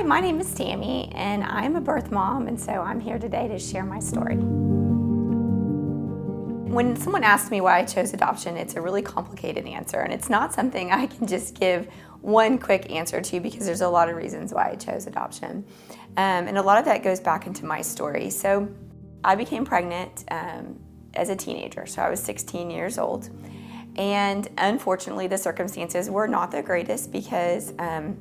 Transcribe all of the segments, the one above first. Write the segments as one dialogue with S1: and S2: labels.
S1: Hi, my name is Tammy, and I'm a birth mom, and so I'm here today to share my story. When someone asks me why I chose adoption, it's a really complicated answer, and it's not something I can just give one quick answer to because there's a lot of reasons why I chose adoption. And a lot of that goes back into my story. So I became pregnant as a teenager, so I was 16 years old. And unfortunately, the circumstances were not the greatest because I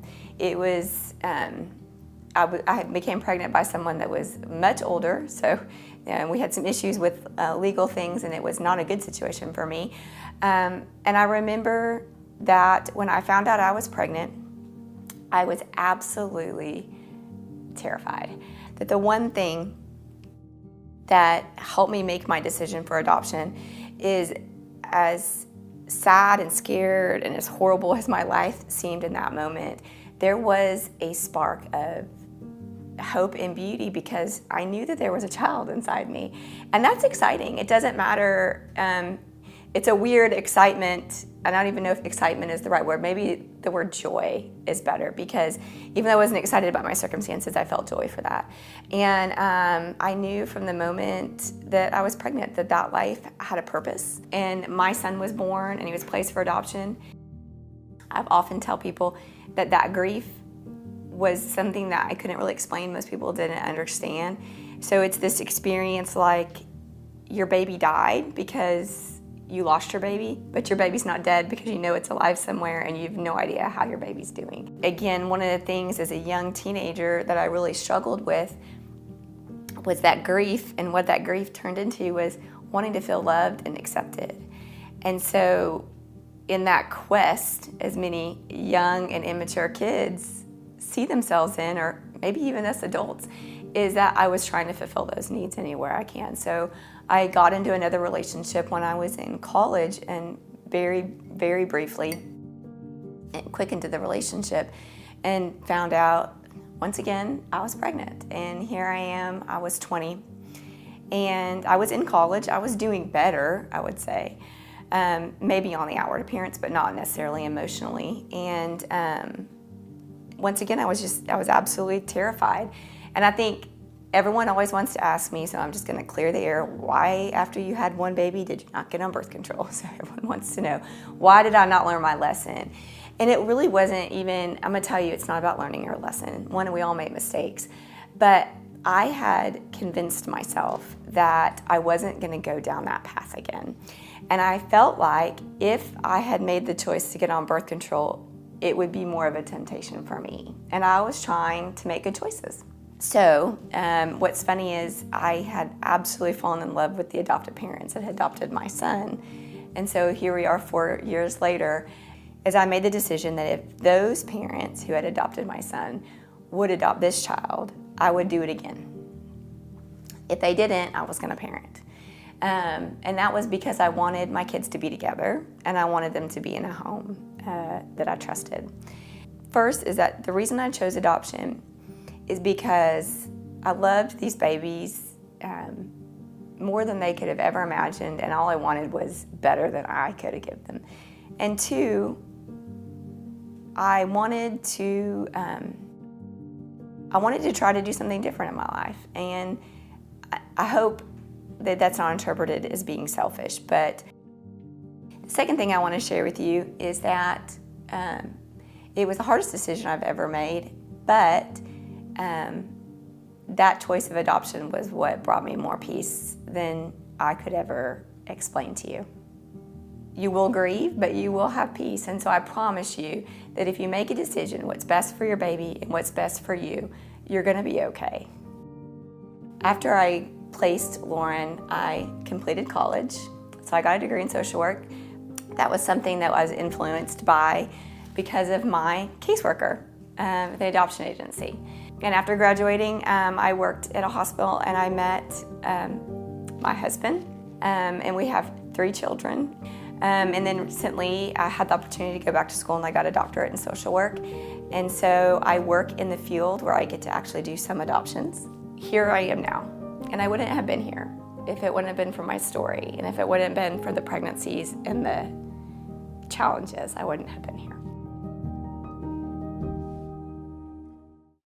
S1: became pregnant by someone that was much older, so we had some issues with legal things, and it was not a good situation for me. And I remember that when I found out I was pregnant, I was absolutely terrified. That the one thing that helped me make my decision for adoption is, as sad and scared and as horrible as my life seemed in that moment, there was a spark of hope and beauty because I knew that there was a child inside me. And that's exciting. It doesn't matter. It's a weird excitement. I don't even know if excitement is the right word. Maybe the word joy is better, because even though I wasn't excited about my circumstances, I felt joy for that. And I knew from the moment that I was pregnant that life had a purpose. And my son was born and he was placed for adoption. I've often tell people that grief was something that I couldn't really explain. Most people didn't understand. So it's this experience like your baby died because you lost your baby, but your baby's not dead because you know it's alive somewhere and you have no idea how your baby's doing. Again, one of the things as a young teenager that I really struggled with was that grief, and what that grief turned into was wanting to feel loved and accepted. And so in that quest, as many young and immature kids see themselves in, or maybe even us adults, is that I was trying to fulfill those needs anywhere I can. So I got into another relationship when I was in college, and very, very briefly, and quick into the relationship, and found out, once again, I was pregnant. And here I am, I was 20, and I was in college. I was doing better, I would say, maybe on the outward appearance, but not necessarily emotionally. And once again, I was absolutely terrified. And I think everyone always wants to ask me, so I'm just gonna clear the air, why after you had one baby did you not get on birth control? So everyone wants to know, why did I not learn my lesson? And it really wasn't even, I'm gonna tell you, it's not about learning your lesson. One, we all make mistakes. But I had convinced myself that I wasn't gonna go down that path again. And I felt like if I had made the choice to get on birth control, it would be more of a temptation for me. And I was trying to make good choices. So what's funny is I had absolutely fallen in love with the adoptive parents that had adopted my son. And so here we are 4 years later, as I made the decision that if those parents who had adopted my son would adopt this child, I would do it again. If they didn't, I was gonna parent. And that was because I wanted my kids to be together, and I wanted them to be in a home that I trusted. First is that the reason I chose adoption is because I loved these babies more than they could have ever imagined, and all I wanted was better than I could have given them. And two, I wanted to try to do something different in my life. And I hope that that's not interpreted as being selfish. But the second thing I want to share with you is that it was the hardest decision I've ever made, but that choice of adoption was what brought me more peace than I could ever explain to you. You will grieve, but you will have peace. And so I promise you that if you make a decision, what's best for your baby and what's best for you, you're gonna be okay. After I placed Lauren, I completed college. So I got a degree in social work. That was something that I was influenced by because of my caseworker, the adoption agency. And after graduating, I worked at a hospital, and I met my husband, and we have 3 children. And then recently I had the opportunity to go back to school, and I got a doctorate in social work. And so I work in the field where I get to actually do some adoptions. Here I am now, and I wouldn't have been here if it wouldn't have been for my story, and if it wouldn't have been for the pregnancies and the challenges, I wouldn't have been here.